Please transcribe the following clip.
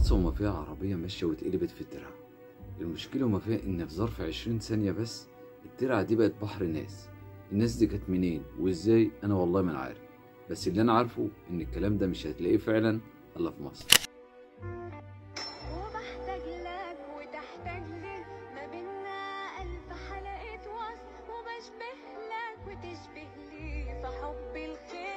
القصة وما فيها عربية ماشية واتقلبت في الترعة. المشكلة وما فيها إن في ظرف 20 ثانية بس الترعة دي بقت بحر ناس. الناس دي كانت منين وإزاي أنا والله ما أنا عارف، بس اللي أنا عارفه إن الكلام ده مش هتلاقيه فعلا إلا في مصر. وبحتاج لك وتحتاج لي، ما بينا ألف حلقة وصل، وبشبه لك وتشبه لي في حب الخير.